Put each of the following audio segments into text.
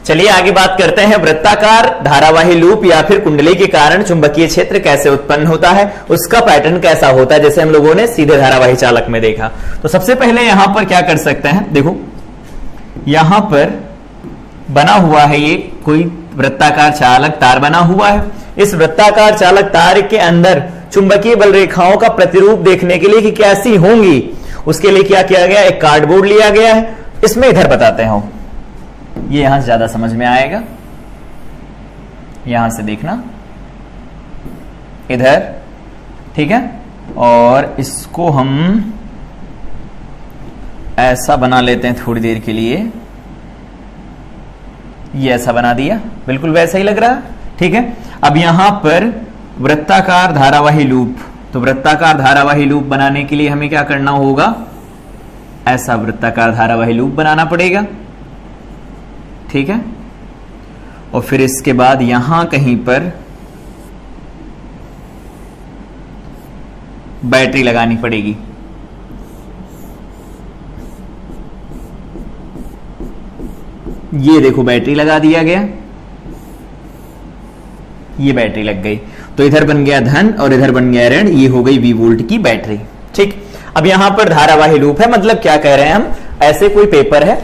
चलिए आगे बात करते हैं, वृत्ताकार धारावाही लूप या फिर कुंडली के कारण चुंबकीय क्षेत्र कैसे उत्पन्न होता है, उसका पैटर्न कैसा होता है, जैसे हम लोगों ने सीधे धारावाही चालक में देखा। तो सबसे पहले यहां पर क्या कर सकते हैं, देखो यहां पर बना हुआ है ये कोई वृत्ताकार चालक तार बना हुआ है। इस वृत्ताकार चालक तार के अंदर चुंबकीय बल रेखाओं का प्रतिरूप देखने के लिए कि कैसी होंगी, उसके लिए क्या किया गया, एक कार्डबोर्ड लिया गया है। इसमें इधर बताते हैं, ये यहां से ज्यादा समझ में आएगा, यहां से देखना इधर, ठीक है। और इसको हम ऐसा बना लेते हैं थोड़ी देर के लिए, ये ऐसा बना दिया, बिल्कुल वैसा ही लग रहा है, ठीक है। अब यहां पर वृत्ताकार धारावाही लूप, तो वृत्ताकार धारावाही लूप बनाने के लिए हमें क्या करना होगा, ऐसा वृत्ताकार धारावाही लूप बनाना पड़ेगा, ठीक है। और फिर इसके बाद यहां कहीं पर बैटरी लगानी पड़ेगी, ये देखो बैटरी लगा दिया गया, ये बैटरी लग गई, तो इधर बन गया धन और इधर बन गया ऋण, ये हो गई V वोल्ट की बैटरी, ठीक। अब यहां पर धारावाही लूप है, मतलब क्या कह रहे हैं हम, ऐसे कोई पेपर है,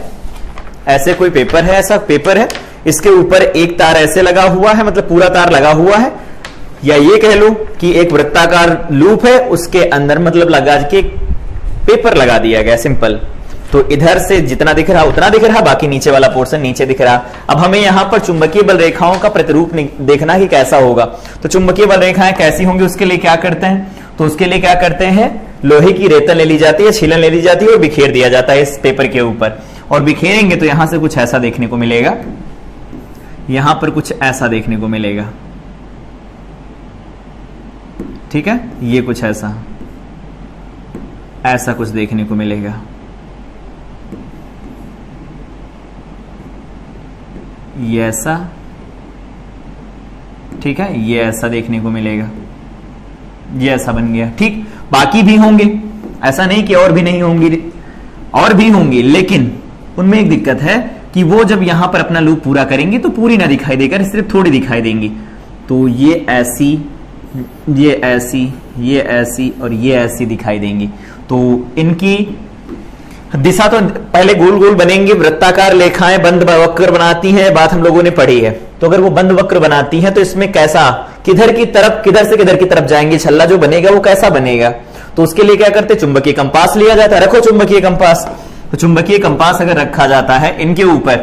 ऐसे कोई पेपर है, ऐसा पेपर है, इसके ऊपर एक तार ऐसे लगा हुआ है, मतलब पूरा तार लगा हुआ है, या ये कह लो कि एक वृत्ताकार लूप है, उसके अंदर मतलब लगा के पेपर लगा दिया गया, सिंपल। तो इधर से जितना दिख रहा उतना दिख रहा, बाकी नीचे वाला पोर्शन नीचे दिख रहा। अब हमें यहां पर चुंबकीय बल रेखाओं का प्रतिरूप देखना कि कैसा होगा। तो चुंबकीय बल रेखाएं कैसी होंगी, उसके लिए क्या करते हैं, तो उसके लिए क्या करते हैं, लोहे की रेतन ले ली जाती है, छीलन ले ली जाती है और बिखेर दिया जाता है इस पेपर के ऊपर। और बिखेरेंगे तो यहां से कुछ ऐसा देखने को मिलेगा, यहां पर कुछ ऐसा देखने को मिलेगा, ठीक है, ये कुछ ऐसा, ऐसा कुछ देखने को मिलेगा, ये ऐसा, ठीक है, ये ऐसा देखने को मिलेगा, ये ऐसा बन गया, ठीक। बाकी भी होंगे, ऐसा नहीं कि और भी नहीं होंगी, और भी होंगी, लेकिन उनमें एक दिक्कत है कि वो जब यहां पर अपना लूप पूरा करेंगे तो पूरी ना दिखाई देकर सिर्फ थोड़ी दिखाई देंगी। तो ये ऐसी, ये ऐसी, ये ऐसी और ये ऐसी दिखाई देंगी। तो इनकी दिशा तो पहले गोल गोल बनेंगे, वृत्ताकार रेखाएं बंद वक्र बनाती हैं, बात हम लोगों ने पढ़ी है। तो अगर वो बंद वक्र बनाती हैं तो इसमें कैसा, किधर की तरफ, किधर से किधर की तरफ जाएंगे, छल्ला जो बनेगा वो कैसा बनेगा। तो उसके लिए क्या करते, चुंबकीय कंपास लिया जाता है, रखो चुंबकीय कंपास। तो चुंबकीय कंपास अगर रखा जाता है इनके ऊपर,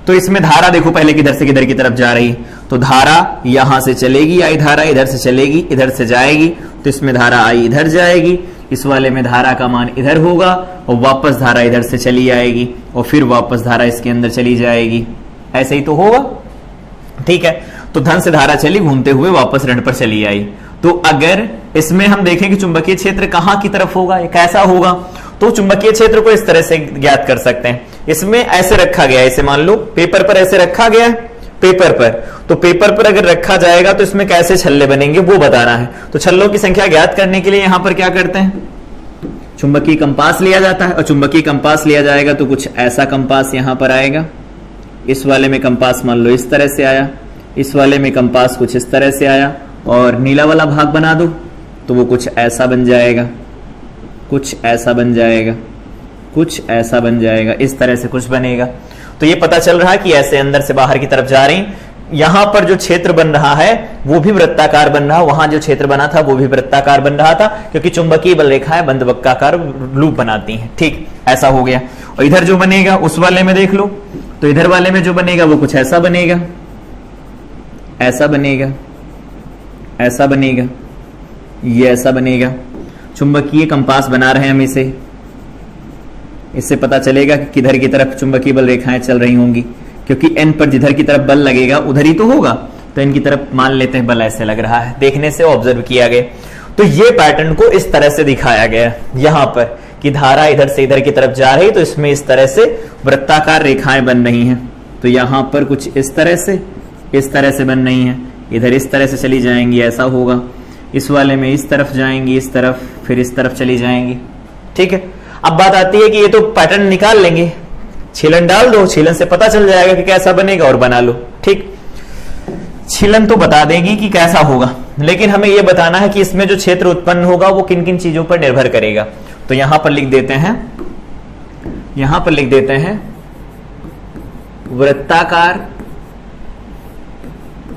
तो इसमें धारा देखो पहले किधर से किधर की तरफ जा रही, तो धारा यहां से चलेगी, आई धारा इधर से चलेगी, इधर से जाएगी, तो इसमें धारा आई इधर जाएगी, इस वाले में धारा का मान इधर होगा और वापस धारा इधर से चली आएगी और फिर वापस धारा इसके अंदर चली जाएगी, ऐसे ही तो होगा, ठीक है। तो धन से धारा चली घूमते हुए वापस ऋण पर चली आई। तो अगर इसमें हम देखें कि चुंबकीय क्षेत्र कहां की तरफ होगा, कैसा होगा, तो चुंबकीय क्षेत्र को इस तरह से ज्ञात कर सकते हैं। इसमें ऐसे रखा गया है, इसे मान लो पेपर पर ऐसे रखा गया है, पेपर पर, तो पेपर पर अगर रखा जाएगा तो इसमें कैसे छल्ले बनेंगे वो बताना है। तो छल्लों की संख्या ज्ञात करने के लिए यहां पर क्या करते हैं, चुंबकीय कंपास लिया जाता है, और चुंबकीय कंपास लिया जाएगा तो कुछ ऐसा कंपास यहां पर आएगा, इस वाले में कंपास मान लो इस तरह से आया, इस वाले में कंपास कुछ इस तरह से आया, और नीला वाला भाग बना दो तो वो कुछ ऐसा बन जाएगा, कुछ ऐसा बन जाएगा, कुछ ऐसा बन जाएगा, इस तरह से कुछ बनेगा। तो ये पता चल रहा है कि ऐसे अंदर से बाहर की तरफ जा रही। यहां पर जो क्षेत्र बन रहा है वो भी वृत्ताकार बन रहा, वहां जो क्षेत्र बना था वो भी वृत्ताकार बन रहा था, क्योंकि चुंबकीय बल रेखाएं बंद वक्राकार लूप बनाती हैं, ठीक, ऐसा हो गया। और इधर जो बनेगा उस वाले में देख लो, तो इधर वाले में जो बनेगा वो कुछ ऐसा बनेगा, ऐसा बनेगा, ऐसा बनेगा, ये ऐसा बनेगा। चुंबकीय कंपास बना रहे हैं हम इसे, इससे पता चलेगा कि किधर की तरफ चुंबकीय बल रेखाएं चल रही होंगी, क्योंकि एन पर जिधर की तरफ बल लगेगा उधर ही तो होगा। तो इनकी तरफ मान लेते हैं बल ऐसे लग रहा है, देखने से ऑब्जर्व किया गया। तो ये पैटर्न को इस तरह से दिखाया गया यहां पर कि धारा इधर से इधर की तरफ जा रही, तो इसमें इस तरह से वृत्ताकार रेखाएं बन रही हैं। तो यहां पर कुछ इस तरह से, इस तरह से बन रही हैं, इधर इस तरह से चली जाएंगी, ऐसा होगा। इस वाले में इस तरफ जाएंगी, इस तरफ, फिर इस तरफ चली जाएंगी, ठीक है। अब बात आती है कि ये तो पैटर्न निकाल लेंगे, छीलन डाल दो, छीलन से पता चल जाएगा कि कैसा बनेगा और बना लो। ठीक, छीलन तो बता देगी कि कैसा होगा, लेकिन हमें यह बताना है कि इसमें जो क्षेत्र उत्पन्न होगा वो किन किन चीजों पर निर्भर करेगा। तो यहां पर लिख देते हैं, यहां पर लिख देते हैं वृत्ताकार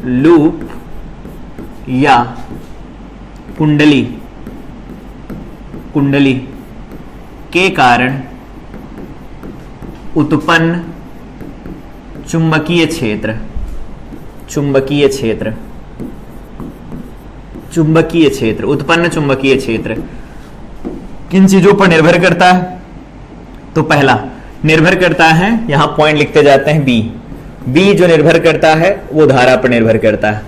लूप या कुंडली, कुंडली के कारण उत्पन्न चुंबकीय क्षेत्र, चुंबकीय क्षेत्र, चुंबकीय क्षेत्र, उत्पन्न चुंबकीय क्षेत्र किन चीजों पर निर्भर करता है? तो पहला निर्भर करता है, यहां पॉइंट लिखते जाते हैं, बी। बी जो निर्भर करता है वो धारा पर निर्भर करता है।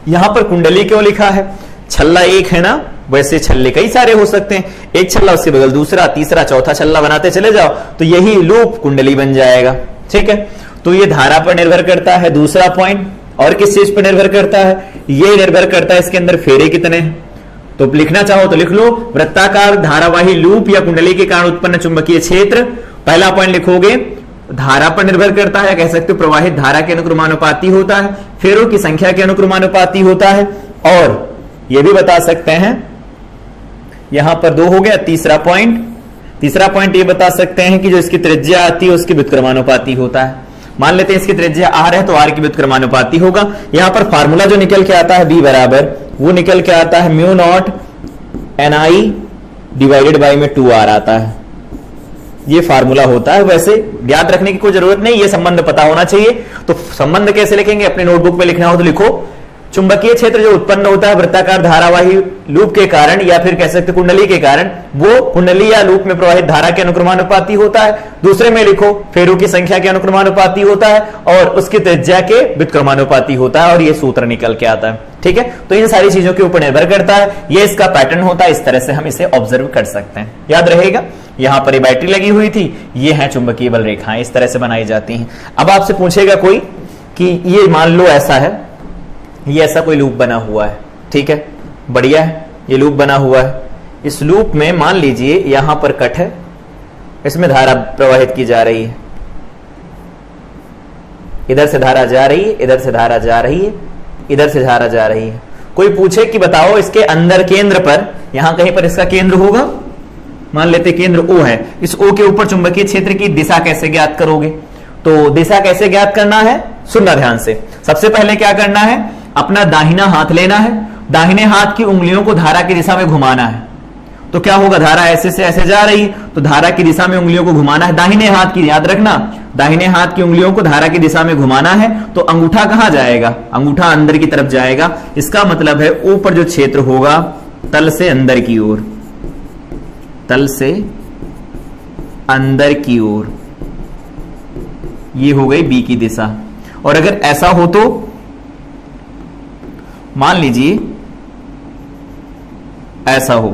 यहां पर कुंडली क्यों लिखा है? छल्ला एक है ना, वैसे छल्ले कई सारे हो सकते हैं, एक छल्ला उसके बगल दूसरा तीसरा चौथा छल्ला बनाते चले जाओ तो यही लूप कुंडली बन जाएगा। ठीक है, तो ये धारा पर निर्भर करता है। दूसरा पॉइंट, और किस चीज पर निर्भर करता है? ये निर्भर करता है इसके अंदर फेरे कितने हैं। तो लिखना चाहो तो लिख लो, वृत्ताकार धारावाही लूप या कुंडली के कारण उत्पन्न चुंबकीय क्षेत्र। पहला पॉइंट लिखोगे, धारा पर निर्भर करता है, कह सकते हो प्रवाहित धारा के अनुक्रमानुपाती होता है, फेरों की संख्या के अनुक्रमानुपाती होता है, और यह भी बता सकते हैं, यहां पर 2 हो गया। तीसरा पॉइंट ये बता सकते हैं कि जो इसकी त्रिज्या आती है उसकी व्युत्क्रमानुपाती होता है। मान लेते हैं इसकी त्रिज्या r है तो r की व्युत्क्रमानुपाती होगा। यहां पर फार्मूला जो निकल के आता है b बराबर, वो निकल के आता है mu naught ni divided by में 2r आता है। ये फार्मूला होता है, वैसे याद रखने की कोई जरूरत नहीं, ये संबंध पता होना चाहिए। तो संबंध कैसे लिखेंगे? अपने नोटबुक में लिखना हो तो लिखो, चुंबकीय क्षेत्र जो उत्पन्न होता है वृत्ताकार धारावाही लूप के कारण, या फिर कह सकते कुंडली के कारण, वो कुंडली या लूप में प्रवाहित धारा के अनुक्रमानुपाती होता है। दूसरे में लिखो, फेरों की संख्या के अनुक्रमानुपाती होता है, और उसकी त्रिज्या के व्युत्क्रमानुपाती होता है, और ये सूत्र निकल के आता है। ठीक है, तो इन सारी चीजों के ऊपर निर्भर करता है, ये इसका पैटर्न होता है। इस तरह से हम इसे ऑब्जर्व कर सकते हैं, याद रहेगा। यहां पर ये बैटरी लगी हुई थी, ये है चुंबकीय बल रेखाएं, इस तरह से बनाई जाती हैं। अब आपसे पूछेगा कोई कि ये मान लो ऐसा है, ये ऐसा कोई लूप बना हुआ है, ठीक है, बढ़िया है, ये लूप बना हुआ है। इस लूप में मान लीजिए यहां पर कट है, इसमें धारा प्रवाहित की जा रही है, इधर से धारा जा रही है, इधर से धारा जा रही है, इधर से धारा जा रही है। कोई पूछे कि बताओ इसके अंदर केंद्र पर, यहां कहीं पर इसका केंद्र होगा, मान लेते केंद्र O है, इस O के ऊपर चुंबकीय क्षेत्र की दिशा कैसे ज्ञात करोगे? तो दिशा कैसे ज्ञात करना है, सुनना ध्यान से। सबसे पहले क्या करना है, अपना दाहिना हाथ लेना है, दाहिने हाथ की उंगलियों को धारा की दिशा में घुमाना है। तो क्या होगा, धारा ऐसे से ऐसे जा रही, तो धारा की दिशा में उंगलियों को घुमाना है, दाहिने हाथ की, याद रखना, दाहिने हाथ की उंगलियों को धारा की दिशा में घुमाना है। तो अंगूठा कहां जाएगा, अंगूठा अंदर की तरफ जाएगा। इसका मतलब है ऊपर जो क्षेत्र होगा तल से अंदर की ओर, तल से अंदर की ओर, ये हो गई बी की दिशा। और अगर ऐसा हो तो मान लीजिए ऐसा हो,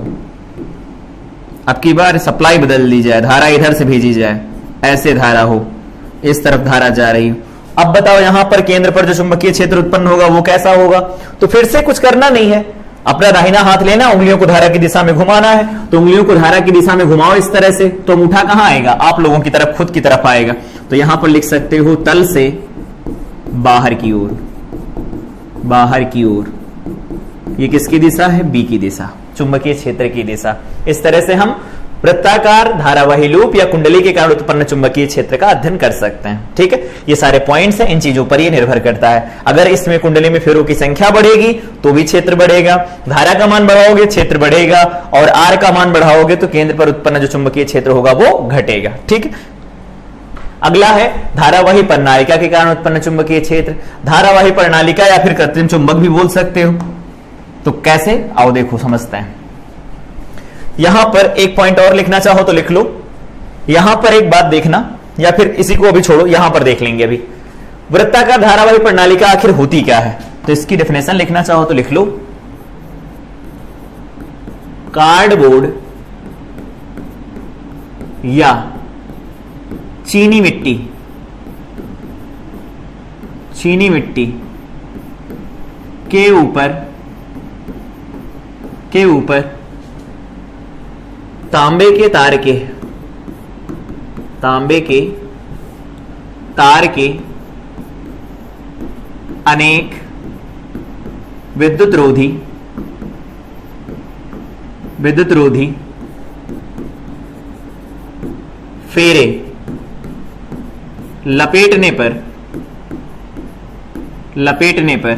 अब की बार सप्लाई बदल दी जाए, धारा इधर से भेजी जाए, ऐसे धारा हो, इस तरफ धारा जा रही हो। अब बताओ यहां पर केंद्र पर जो चुंबकीय क्षेत्र उत्पन्न होगा वो कैसा होगा? तो फिर से कुछ करना नहीं है, अपना दाहिना हाथ लेना, उंगलियों को धारा की दिशा में घुमाना है। तो उंगलियों को धारा की दिशा में घुमाओ इस तरह से, तो अंगूठा कहां आएगा, आप लोगों की तरफ, खुद की तरफ आएगा। तो यहां पर लिख सकते हो तल से बाहर की ओर, बाहर की ओर, ये किसकी दिशा है, बी की दिशा, चुंबकीय क्षेत्र की दिशा। इस तरह से हम वृत्ताकार धारावाही लूप या कुंडली के कारण उत्पन्न चुंबकीय क्षेत्र का अध्ययन कर सकते हैं। ठीक है, ये सारे पॉइंट्स हैं, इन चीजों पर ये निर्भर करता है। अगर इसमें कुंडली में फेरों की संख्या बढ़ेगी तो भी क्षेत्र बढ़ेगा, धारा का मान बढ़ाओगे क्षेत्र बढ़ेगा, और आर का मान बढ़ाओगे तो केंद्र पर उत्पन्न जो चुंबकीय क्षेत्र होगा वो घटेगा। ठीक है, अगला है धारावाही प्रणालिका के कारण उत्पन्न चुंबकीय क्षेत्र। धारावाही प्रणालिका या फिर कृत्रिम चुंबक भी बोल सकते हो। तो कैसे, आओ देखो समझते हैं। यहां पर एक पॉइंट और लिखना चाहो तो लिख लो। यहां पर एक बात देखना, या फिर इसी को अभी छोड़ो, यहां पर देख लेंगे अभी। वृत्ताकार धारावाही प्रणालिका आखिर होती क्या है, तो इसकी डेफिनेशन लिखना चाहो तो लिख लो। कार्डबोर्ड या चीनी मिट्टी, चीनी मिट्टी के ऊपर तांबे के तार के तांबे के तार के अनेक विद्युत रोधी फेरे लपेटने पर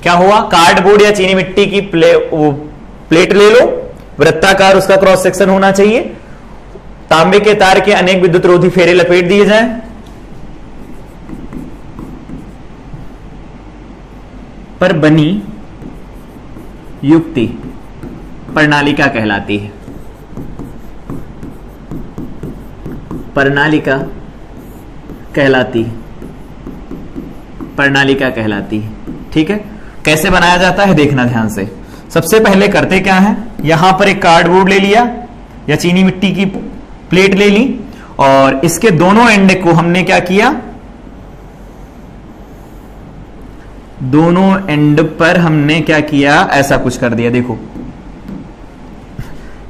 क्या हुआ, कार्डबोर्ड या चीनी मिट्टी की प्लेट ले लो, वृत्ताकार उसका क्रॉस सेक्शन होना चाहिए, तांबे के तार के अनेक विद्युत रोधी फेरे लपेट दिए जाएं, पर बनी युक्ति प्रणालिका कहलाती है। प्रणालिका कहलाती है। ठीक है, कैसे बनाया जाता है देखना ध्यान से। सबसे पहले करते क्या है, यहां पर एक कार्डबोर्ड ले लिया या चीनी मिट्टी की प्लेट ले ली और इसके दोनों एंड को हमने क्या किया, दोनों एंड पर हमने क्या किया, ऐसा कुछ कर दिया। देखो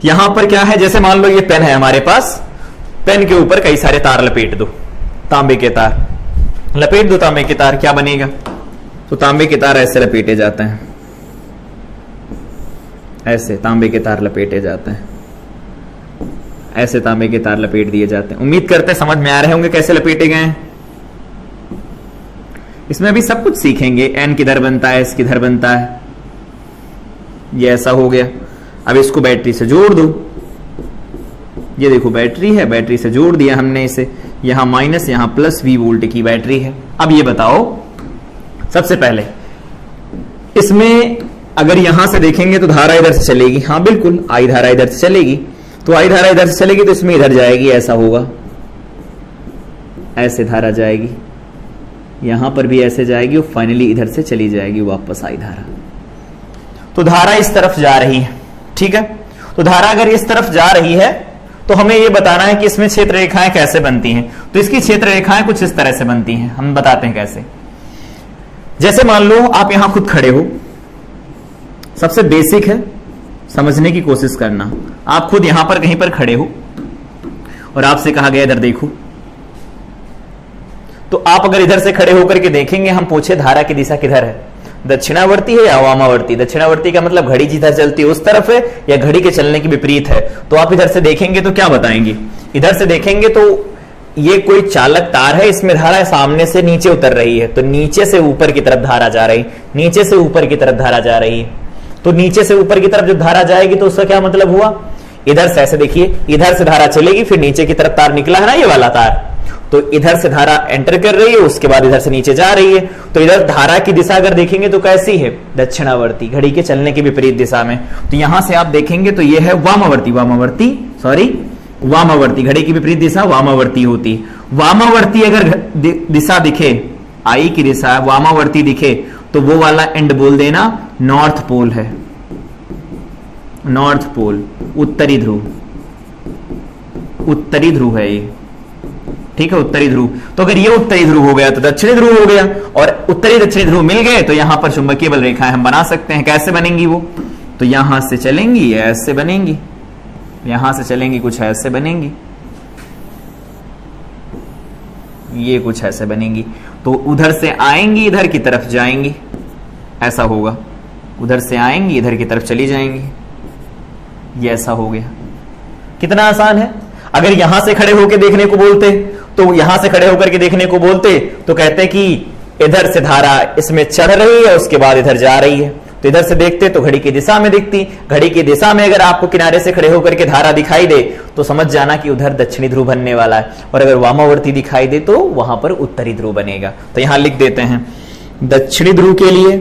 यहां पर क्या है, जैसे मान लो ये पेन है हमारे पास, पेन के ऊपर कई सारे तार लपेट दो, तांबे के तार लपेट दो, तांबे के तार क्या बनेगा, तो तांबे के तार ऐसे लपेटे जाते हैं, ऐसे तांबे के तार लपेटे जाते हैं, ऐसे तांबे के तार लपेट दिए जाते हैं। उम्मीद करते हैं समझ में आ रहे होंगे कैसे लपेटे गए हैं। इसमें अभी सब कुछ सीखेंगे, एन किधर बनता है, एस किधर बनता है, ये ऐसा हो गया। अब इसको बैटरी से जोड़ दो, ये देखो बैटरी है, बैटरी से जोड़ दिया हमने इसे, यहां माइनस यहां प्लस V वोल्ट की बैटरी है। अब ये बताओ, सबसे पहले इसमें अगर यहां से देखेंगे तो धारा इधर से चलेगी, हाँ बिल्कुल, आई धारा इधर से चलेगी, तो आई धारा इधर से चलेगी तो इसमें इधर जाएगी, ऐसा होगा, ऐसे धारा जाएगी, यहां पर भी ऐसे जाएगी और फाइनली इधर से चली जाएगी वापस आई धारा। तो धारा इस तरफ जा रही है। ठीक है, तो धारा अगर इस तरफ जा रही है तो हमें यह बताना है कि इसमें क्षेत्र रेखाएं कैसे बनती हैं। तो इसकी क्षेत्र रेखाएं कुछ इस तरह से बनती हैं, हम बताते हैं कैसे। जैसे मान लो आप यहां खुद खड़े हो, सबसे बेसिक है समझने की कोशिश करना। आप खुद यहां पर कहीं पर खड़े हो और आपसे कहा गया इधर देखो, तो आप अगर इधर से खड़े होकर के देखेंगे, हम पूछे धारा की दिशा किधर है, दक्षिणावर्ती है या वामावर्ती। दक्षिणावर्ती का मतलब घड़ी जिधर चलती है उस तरफ है या घड़ी के चलने की विपरीत है। तो आप इधर से देखेंगे तो क्या बताएंगे, इधर से देखेंगे तो ये कोई चालक तार है, इसमें धारा सामने से नीचे उतर रही है, तो नीचे से ऊपर की तरफ धारा जा रही, नीचे से ऊपर की तरफ धारा जा रही है। तो नीचे से ऊपर की तरफ जब धारा जाएगी तो उसका क्या मतलब हुआ, इधर से ऐसे देखिए, इधर से धारा चलेगी, फिर नीचे की तरफ तार निकला है ना ये वाला तार, तो इधर से धारा एंटर कर रही है, उसके बाद इधर से नीचे जा रही है। तो इधर धारा की दिशा अगर देखेंगे तो कैसी है, दक्षिणावर्ती, घड़ी के चलने की विपरीत दिशा में। तो यहां से आप देखेंगे तो यह है वामावर्ती, वामावर्ती, घड़ी की विपरीत दिशा वामावर्ती होती। वामावर्ती अगर दिशा दिखे, आई की दिशा वामावर्ती दिखे, तो वो वाला एंड बोल देना नॉर्थ पोल है, नॉर्थ पोल, उत्तरी ध्रुव, उत्तरी ध्रुव है ये। ठीक है, उत्तरी ध्रुव। तो अगर ये उत्तरी ध्रुव हो गया तो दक्षिणी ध्रुव हो गया, और उत्तरी दक्षिणी ध्रुव मिल गए तो यहां पर चुंबकीय बल रेखाएं हम बना सकते हैं। कैसे बनेंगी वो, तो यहां से चलेंगी ऐसे बनेंगी, यहां से चलेंगी कुछ ऐसे बनेंगी, ये कुछ ऐसे बनेंगी। तो उधर से आएंगी इधर की तरफ जाएंगी, ऐसा होगा, उधर से आएंगी इधर की तरफ चली जाएंगी, ये ऐसा हो गया। कितना आसान है। अगर यहां से खड़े होकर देखने को बोलते, तो यहां से खड़े होकर के देखने को बोलते तो कहते कि इधर से धारा इसमें चढ़ रही है, उसके बाद इधर जा रही है। तो इधर से देखते तो घड़ी की दिशा में दिखती, घड़ी की दिशा में अगर आपको किनारे से खड़े होकर के धारा दिखाई दे तो समझ जाना कि उधर दक्षिणी ध्रुव बनने वाला है, और अगर वामावर्ती दिखाई दे तो वहां पर उत्तरी ध्रुव बनेगा। तो यहां लिख देते हैं, दक्षिणी ध्रुव के लिए,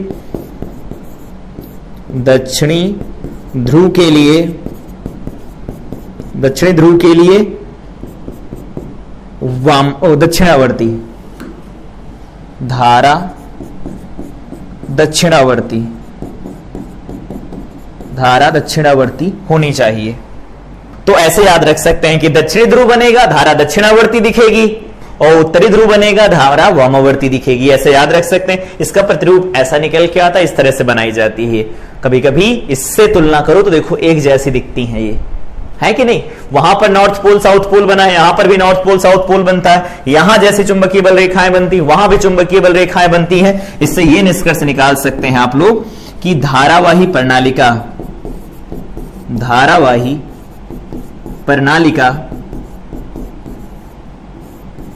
दक्षिणी ध्रुव के लिए, दक्षिणी ध्रुव के लिए दक्षिणावर्ती धारा, दक्षिणावर्ती धारा दक्षिणावर्ती होनी चाहिए। तो ऐसे याद रख सकते हैं कि दक्षिणी ध्रुव बनेगा, धारा दक्षिणावर्ती दिखेगी, और उत्तरी ध्रुव बनेगा, धारा वामावर्ती दिखेगी। ऐसे याद रख सकते हैं। इसका प्रतिरूप ऐसा निकल के आता है, इस तरह से बनाई जाती है। कभी कभी इससे तुलना करो तो देखो एक जैसी दिखती हैं ये, है कि नहीं? वहां पर नॉर्थ पोल साउथ पोल बना है, यहां पर भी नॉर्थ पोल साउथ पोल बनता है, यहां जैसे चुंबकीय बल रेखाएं बनती, वहां भी चुंबकीय बल रेखाएं बनती हैं। इससे यह निष्कर्ष निकाल सकते हैं आप लोग कि धारावाही प्रणालिका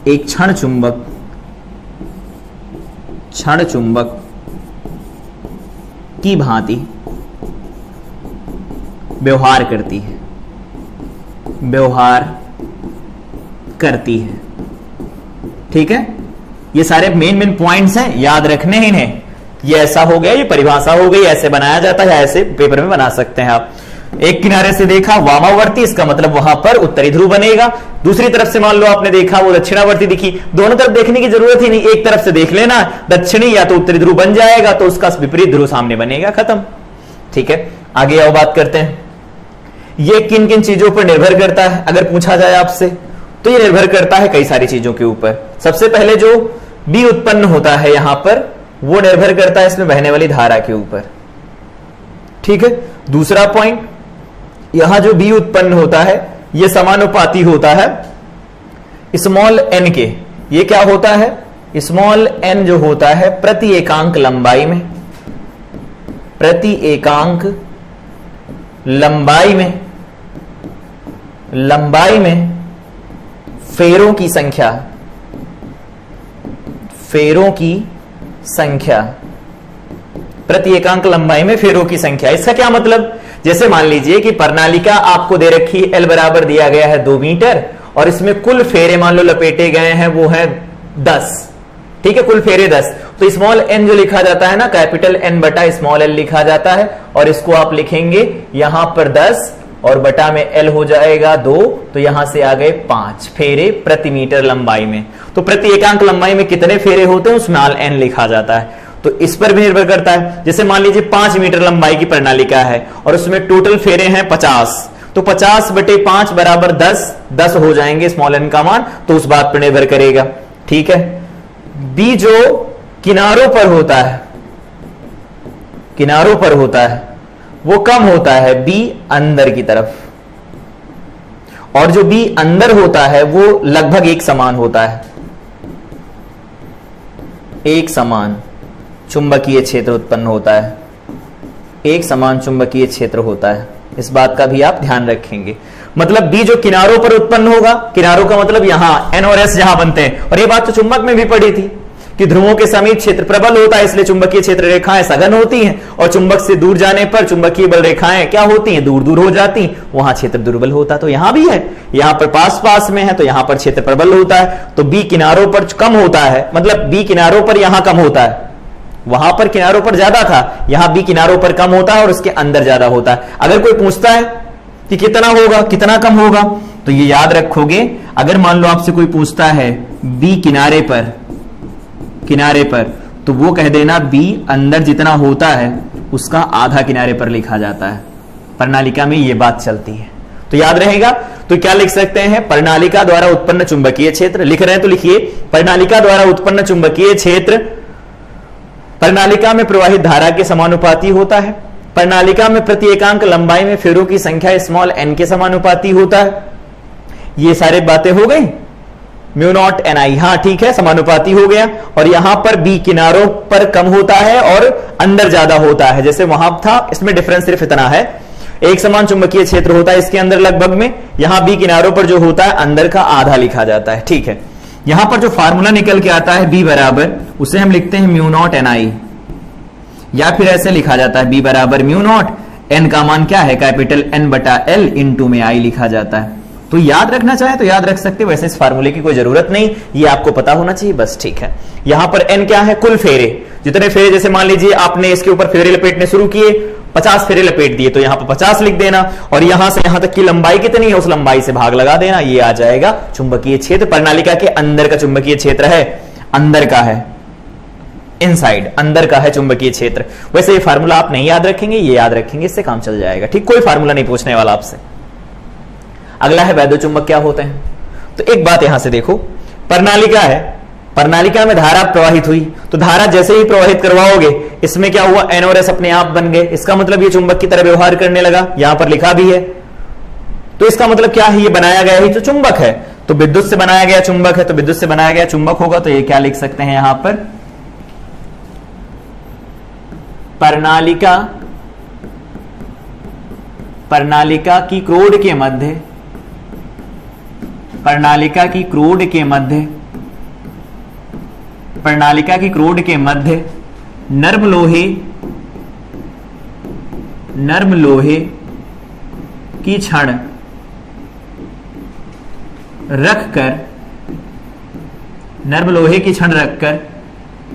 एक क्षण चुंबक की भांति व्यवहार करती है। ठीक है, ये सारे मेन पॉइंट्स हैं, याद रखने ही हैं। ये ऐसा हो गया, ये परिभाषा हो गई, ऐसे बनाया जाता है, ऐसे पेपर में बना सकते हैं आप। एक किनारे से देखा वामावर्ती, इसका मतलब वहां पर उत्तरी ध्रुव बनेगा। दूसरी तरफ से मान लो आपने देखा वो दक्षिणावर्ती दिखी, दोनों तरफ देखने की जरूरत ही नहीं, एक तरफ से देख लेना, दक्षिणी या तो उत्तरी ध्रुव बन जाएगा, तो उसका विपरीत ध्रुव सामने बनेगा, खत्म। ठीक है, आगे आओ बात करते हैं। ये किन किन चीजों पर निर्भर करता है अगर पूछा जाए आपसे, तो ये निर्भर करता है कई सारी चीजों के ऊपर। सबसे पहले जो बी उत्पन्न होता है यहां पर, वो निर्भर करता है इसमें बहने वाली धारा के ऊपर। ठीक है, दूसरा पॉइंट, यहां जो बी उत्पन्न होता है यह समानुपाती होता है स्मॉल एन के। ये क्या होता है? स्मॉल एन जो होता है प्रति एकांक लंबाई में फेरों की संख्या प्रति एकांक लंबाई में फेरों की संख्या। इसका क्या मतलब? जैसे मान लीजिए कि प्रणालिका आपको दे रखी एल बराबर दिया गया है 2 मीटर और इसमें कुल फेरे मान लो लपेटे गए हैं वो है 10। ठीक है, कुल फेरे 10, तो स्मॉल एन जो लिखा जाता है ना, कैपिटल एन बटा स्मॉल एल लिखा जाता है, और इसको आप लिखेंगे यहां पर 10 और बटा में एल हो जाएगा 2, तो यहां से आ गए 5 फेरे प्रति मीटर लंबाई में। तो प्रति एकांक लंबाई में कितने फेरे होते हैं स्मॉल एन लिखा जाता है। तो इस पर भी निर्भर करता है। जैसे मान लीजिए 5 मीटर लंबाई की प्रणालिका है और उसमें टोटल फेरे हैं 50, तो 50 बटे 5 बराबर 10 हो जाएंगे स्मॉल एन का मान, तो उस बात पर निर्भर करेगा। ठीक है, बी जो किनारों पर होता है वो कम होता है बी अंदर की तरफ, और जो बी अंदर होता है वो लगभग एक समान होता है, एक समान चुंबकीय क्षेत्र उत्पन्न होता है, एक समान चुंबकीय क्षेत्र होता है। इस बात का भी आप ध्यान रखेंगे। मतलब बी जो किनारों पर उत्पन्न होगा, किनारों का मतलब यहां एन और एस जहां बनते हैं, और ये बात तो चुंबक में भी पड़ी थी कि ध्रुवों के समीप क्षेत्र प्रबल होता है, इसलिए चुंबकीय क्षेत्र रेखाएं सघन होती हैं, और चुंबक से दूर जाने पर चुंबकीय बल रेखाएं क्या होती हैं? दूर दूर हो जाती, वहां क्षेत्र दुर्बल होता। तो यहां भी है, यहां पर पास में है, तो यहां पर क्षेत्र प्रबल होता है। तो बी किनारों पर कम होता है, मतलब बी किनारों पर यहां कम होता है, वहां पर किनारों पर ज्यादा था, यहां बी किनारों पर कम होता है और उसके अंदर ज्यादा होता है। अगर कोई पूछता है कि कितना होगा, कितना कम होगा, तो ये याद रखोगे। अगर मान लो आपसे कोई पूछता है बी किनारे पर, तो वो कह देना बी अंदर जितना होता है उसका आधा किनारे पर लिखा जाता है। प्रणालिका में ये बात चलती है, तो याद रहेगा। तो क्या लिख सकते हैं? प्रणालिका द्वारा उत्पन्न चुंबकीय क्षेत्र। लिख रहे हैं तो लिखिए, प्रणालिका द्वारा उत्पन्न चुंबकीय क्षेत्र प्रणालिका में प्रवाहित धारा के समानुपाती होता है। प्रणालिका में प्रति एकांक लंबाई में फेरों की संख्या स्मॉल एन के समानुपाती होता है। ये सारी बातें हो गई। म्यू नॉट एन आई, हाँ ठीक है, समानुपाती हो गया। और यहां पर बी किनारों पर कम होता है और अंदर ज्यादा होता है, जैसे वहां था। इसमें डिफरेंस सिर्फ इतना है, एक समान चुंबकीय क्षेत्र होता है इसके अंदर लगभग में, यहां बी किनारों पर जो होता है अंदर का आधा लिखा जाता है। ठीक है, यहां पर जो फार्मूला निकल के आता है बी बराबर, उसे हम लिखते हैं म्यू नॉट एन आई, या फिर ऐसे लिखा जाता है बी बराबर म्यू नॉट, एन का मान क्या है? कैपिटल एन बटा एल इंटू में आई लिखा जाता है। तो याद रखना चाहे तो याद रख सकते, वैसे इस फार्मूले की कोई जरूरत नहीं, ये आपको पता होना चाहिए बस। ठीक है, यहां पर एन क्या है? कुल फेरे, जितने फेरे, जैसे मान लीजिए आपने इसके ऊपर फेरे लपेटने शुरू किए, 50 फेरे लपेट दिए, तो यहां पर 50 लिख देना, और यहां से यहां तक की लंबाई कितनी है उस लंबाई से भाग लगा देना, ये आ जाएगा चुंबकीय क्षेत्र। प्रणालिका के अंदर का चुंबकीय क्षेत्र है, अंदर का है, इनसाइड, अंदर का है चुंबकीय क्षेत्र। वैसे ये फार्मूला आप नहीं याद रखेंगे, ये याद रखेंगे, इससे काम चल जाएगा। ठीक, कोई फार्मूला नहीं पूछने वाला आपसे। अगला है वैद्युत चुंबक क्या होते हैं। तो एक बात यहां से देखो, प्रणालिका है, प्रणालिका में धारा प्रवाहित हुई, तो धारा जैसे ही प्रवाहित करवाओगे, इसमें क्या हुआ? एन और एस अपने आप बन गए, इसका मतलब ये चुंबक की तरह व्यवहार करने लगा, यहां पर लिखा भी है। तो इसका मतलब क्या है, ये बनाया गया ही तो चुंबक है, तो विद्युत से बनाया गया चुंबक है, तो विद्युत से बनाया गया चुंबक होगा, तो ये क्या लिख सकते हैं यहां पर, प्रणालिका की क्रोड के मध्य, प्रणालिका की क्रोड के मध्य, प्रणालिका की क्रोड के मध्य नर्म लोहे की छड़ रखकर, नर्म लोहे की छड़ रखकर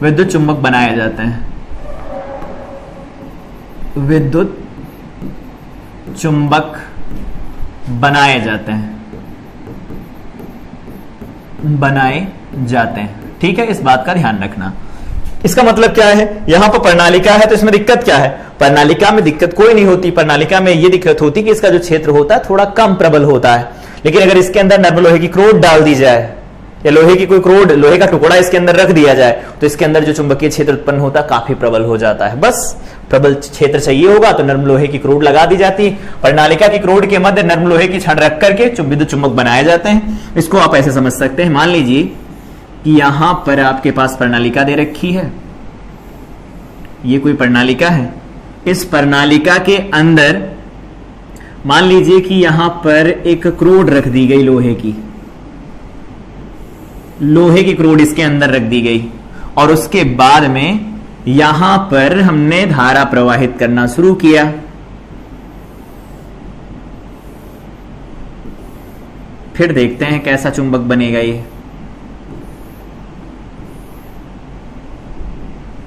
विद्युत चुंबक बनाया जाता है, विद्युत चुंबक बनाए जाते हैं, बनाए जाते हैं। ठीक है, इस बात का ध्यान रखना। इसका मतलब क्या है, यहां पर प्रणालिका है तो इसमें दिक्कत क्या है, प्रणालिका में दिक्कत कोई नहीं होती, प्रणालिका में यह दिक्कत होती कि इसका जो क्षेत्र होता है थोड़ा कम प्रबल होता है, लेकिन अगर इसके अंदर नर्म लोहे की क्रोड डाल दी जाए या लोहे की कोई क्रोड, लोहे का टुकड़ा इसके अंदर रख दिया जाए तो इसके अंदर जो चुंबकीय क्षेत्र उत्पन्न होता है काफी प्रबल हो जाता है। बस प्रबल क्षेत्र चाहिए होगा तो नर्म लोहे की क्रोड लगा दी जाती है, प्रणालिका की क्रोड के मध्य नर्म लोहे की छड़ रख करके विद्युत चुंबक बनाए जाते हैं। इसको आप ऐसे समझ सकते हैं, मान लीजिए कि यहां पर आपके पास प्रणालिका दे रखी है, ये कोई प्रणालिका है, इस प्रणालिका के अंदर मान लीजिए कि यहां पर एक क्रोड रख दी गई लोहे की क्रोड इसके अंदर रख दी गई, और उसके बाद में यहां पर हमने धारा प्रवाहित करना शुरू किया। फिर देखते हैं कैसा चुंबक बनेगा ये।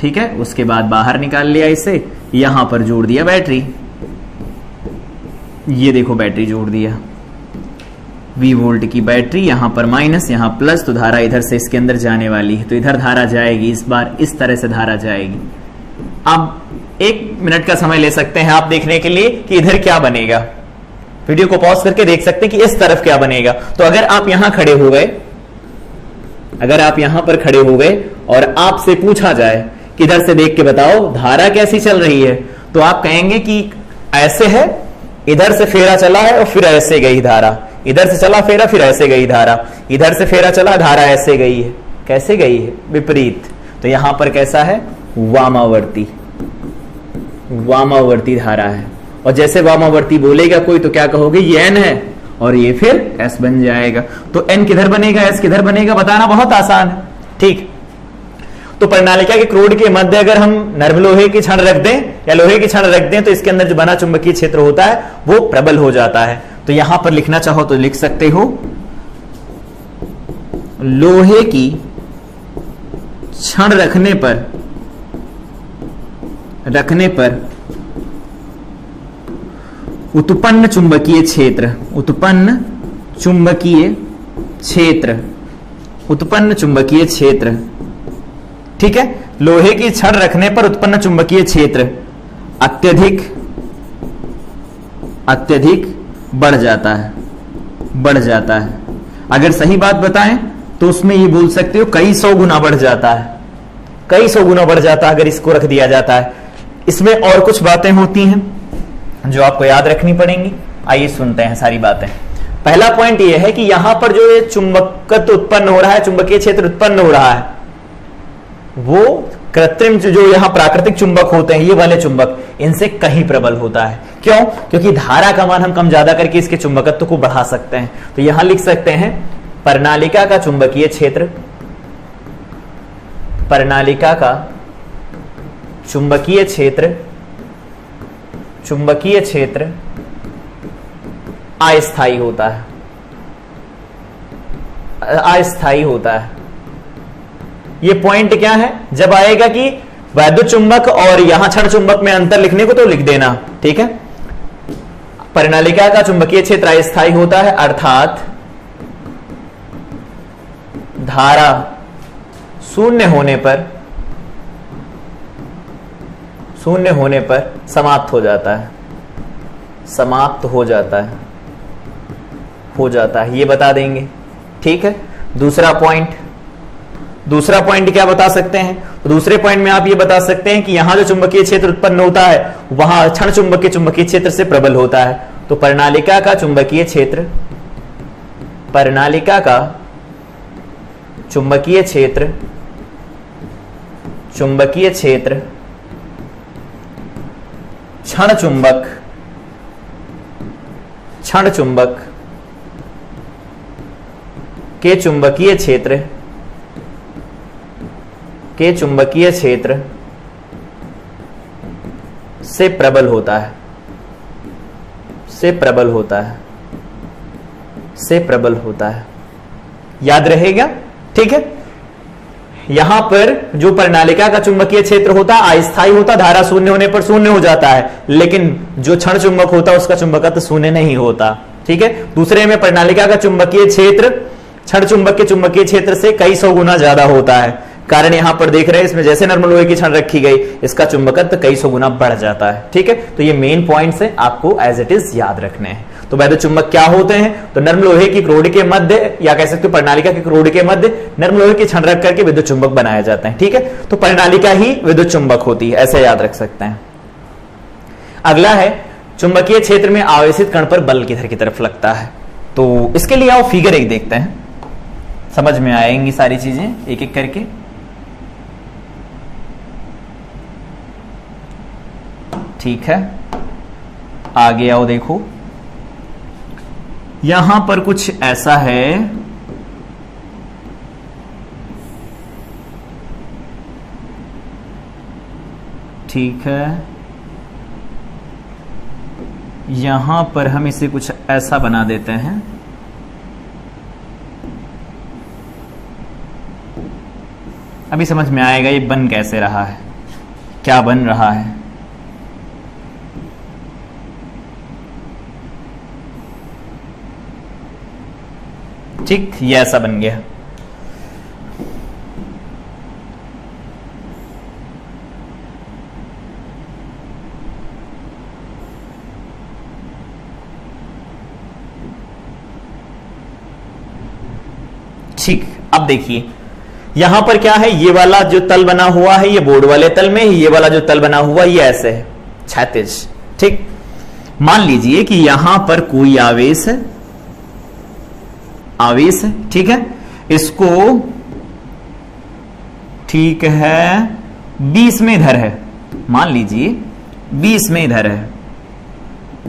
ठीक है, उसके बाद बाहर निकाल लिया इसे, यहां पर जोड़ दिया बैटरी, ये देखो बैटरी जोड़ दिया, V वोल्ट की बैटरी, यहां पर माइनस यहां प्लस, तो धारा इधर से इसके अंदर जाने वाली है, तो इधर धारा जाएगी, इस बार इस तरह से धारा जाएगी। अब 1 मिनट का समय ले सकते हैं आप देखने के लिए कि इधर क्या बनेगा, वीडियो को पॉज करके देख सकते हैं कि इस तरफ क्या बनेगा। तो अगर आप यहां खड़े हो गए, अगर आप यहां पर खड़े हो गए और आपसे पूछा जाए कि इधर से देख के बताओ धारा कैसी चल रही है, तो आप कहेंगे कि ऐसे है, इधर से फेरा चला है और फिर ऐसे गई धारा, इधर से चला फेरा फिर ऐसे गई धारा, इधर से फेरा चला धारा ऐसे गई है, कैसे गई है, विपरीत। तो यहां पर कैसा है, वामावर्ती, वामावर्ती धारा है, और जैसे वामावर्ती बोलेगा कोई तो क्या कहोगे, ये n है और ये फिर s बन जाएगा। तो n किधर बनेगा, s किधर बनेगा, बताना बहुत आसान है। ठीक, तो प्रणालिका के क्रोड के मध्य अगर हम नर्म लोहे की छड़ रख दें या लोहे की छड़ रख दें तो इसके अंदर जो बना चुंबकीय क्षेत्र होता है वो प्रबल हो जाता है। तो यहां पर लिखना चाहो तो लिख सकते हो, लोहे की छड़ रखने पर उत्पन्न चुंबकीय क्षेत्र, उत्पन्न चुंबकीय क्षेत्र, ठीक है, लोहे की छड़ रखने पर उत्पन्न चुंबकीय क्षेत्र अत्यधिक बढ़ जाता है। अगर सही बात बताएं तो उसमें ये बोल सकते हो कई सौ गुना बढ़ जाता है, कई सौ गुना बढ़ जाता है अगर इसको रख दिया जाता है। इसमें और कुछ बातें होती हैं जो आपको याद रखनी पड़ेंगी, आइए सुनते हैं सारी बातें। पहला पॉइंट ये है कि यहां पर जो ये चुंबकत्व उत्पन्न हो रहा है, चुंबकीय क्षेत्र उत्पन्न हो रहा है, वो कृत्रिम जो यहां प्राकृतिक चुंबक होते हैं, ये वाले चुंबक, इनसे कहीं प्रबल होता है। क्यों? क्योंकि धारा का मान हम कम ज्यादा करके इसके चुंबकत्व को बढ़ा सकते हैं। तो यहां लिख सकते हैं प्रणालिका का चुंबकीय क्षेत्र, प्रणालिका का चुंबकीय क्षेत्र अस्थायी होता है। ये पॉइंट क्या है, जब आएगा कि वैद्युत चुंबक और यहां छड़ चुंबक में अंतर लिखने को तो लिख देना, ठीक है। प्रणालिका का चुंबकीय क्षेत्र अस्थायी होता है, अर्थात धारा शून्य होने पर समाप्त हो जाता है, ये बता देंगे, ठीक है। दूसरा पॉइंट क्या बता सकते हैं? तो दूसरे पॉइंट में आप ये बता सकते हैं कि यहां जो चुंबकीय क्षेत्र उत्पन्न होता है वहां क्षण चुंबक के चुंबकीय क्षेत्र से प्रबल होता है, तो प्रणालिका का चुंबकीय क्षेत्र, प्रणालिका का चुंबकीय क्षेत्र, चुंबकीय क्षेत्र क्षण चुंबक, क्षण चुंबक के चुंबकीय क्षेत्र, के चुंबकीय क्षेत्र से प्रबल होता है, से प्रबल होता है, से प्रबल होता है। याद रहेगा, ठीक है। यहां पर जो प्रणालिका का चुंबकीय क्षेत्र होता है अस्थायी होता, धारा शून्य होने पर शून्य हो जाता है, लेकिन जो क्षण चुंबक होता है उसका चुंबकत्व शून्य नहीं होता, ठीक है। दूसरे में प्रणालिका का चुंबकीय क्षेत्र क्षण चुंबक के चुंबकीय क्षेत्र से कई सौ गुना ज्यादा होता है। कारण यहां पर देख रहे हैं, इसमें जैसे नर्म लोहे की छड़ रखी गई, इसका चुंबकत्व कई सौ गुना बढ़ जाता है, ठीक है। तो ये मेन पॉइंट्स है, आपको एज इट इज याद रखने हैं। तो वैद्युत चुंबक क्या होते हैं? तो नर्म लोहे की क्रोड के मध्य, या कह सकते हो प्रणालिका की क्रोड के मध्य नर्म लोहे की छड़ रख करके विद्युत चुंबक बनाया जाता है, ठीक है। तो प्रणालिका ही विद्युत चुंबक होती है, ऐसे याद रख सकते हैं। अगला है चुंबकीय क्षेत्र में आवेशित कण पर बल किधर की तरफ लगता है। तो इसके लिए आओ फिगर एक देखते हैं, समझ में आएंगी सारी चीजें एक एक करके। ठीक है, आगे आओ, देखो यहां पर कुछ ऐसा है, ठीक है। यहां पर हम इसे कुछ ऐसा बना देते हैं, अभी समझ में आएगा ये बन कैसे रहा है, क्या बन रहा है। ठीक, ये ऐसा बन गया। ठीक, अब देखिए यहां पर क्या है, ये वाला जो तल बना हुआ है ये बोर्ड वाले तल में, ये वाला जो तल बना हुआ ये ऐसे है, क्षैतिज। ठीक, मान लीजिए कि यहां पर कोई आवेश है, आवेश है, ठीक है। इसको ठीक है 20 में इधर है, मान लीजिए 20 में इधर है,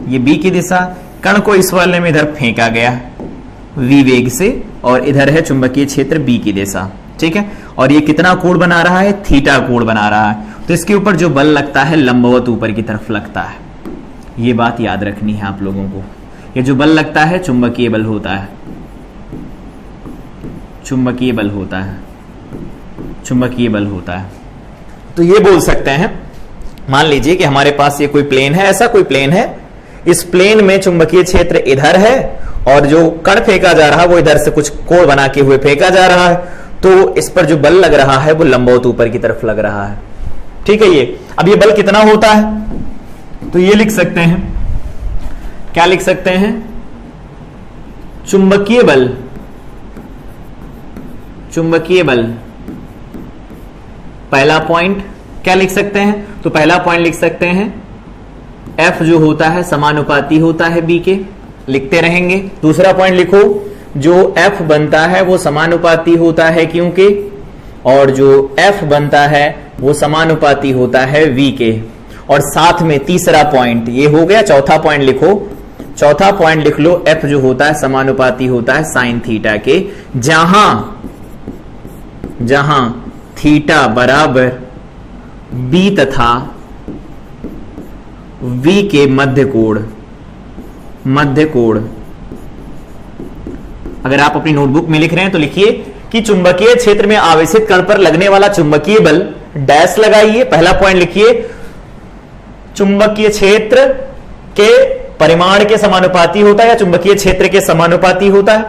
ये बी की दिशा, कण को इस वाले में इधर फेंका गया v वेग से, और इधर है चुंबकीय क्षेत्र b की दिशा, ठीक है। और ये कितना कोण बना रहा है? थीटा कोण बना रहा है। तो इसके ऊपर जो बल लगता है लंबवत ऊपर की तरफ लगता है, ये बात याद रखनी है आप लोगों को। ये जो बल लगता है चुंबकीय बल होता है, चुंबकीय बल होता है, चुंबकीय बल होता है। तो ये बोल सकते हैं, मान लीजिए कि हमारे पास ये कोई प्लेन है, ऐसा कोई प्लेन है, इस प्लेन में चुंबकीय क्षेत्र इधर है और जो कण फेंका जा रहा है वो इधर से कुछ कोण बना के हुए फेंका जा रहा है, तो इस पर जो बल लग रहा है वो लंबवत ऊपर की तरफ लग रहा है, ठीक है। ये अब ये बल कितना होता है? तो ये लिख सकते हैं, क्या लिख सकते हैं? चुंबकीय बल, चुंबकीय बल। पहला पॉइंट क्या लिख सकते हैं? तो पहला पॉइंट लिख सकते हैं F जो होता है समानुपाती होता है B के, लिखते रहेंगे। दूसरा पॉइंट लिखो, जो F बनता है वो समानुपाती होता है क्योंकि, और जो F बनता है वो समानुपाती होता है V के। और साथ में तीसरा पॉइंट ये हो गया, चौथा पॉइंट लिखो, चौथा पॉइंट लिख लो F जो होता है समानुपाती होता है साइन थीटा के, जहां थीटा बराबर B तथा V के मध्य कोण, मध्य कोण। अगर आप अपनी नोटबुक में लिख रहे हैं तो लिखिए कि चुंबकीय क्षेत्र में आवेशित कण पर लगने वाला चुंबकीय बल, डैश लगाइए, पहला पॉइंट लिखिए चुंबकीय क्षेत्र के परिमाण के समानुपाती होता है या चुंबकीय क्षेत्र के समानुपाती होता है,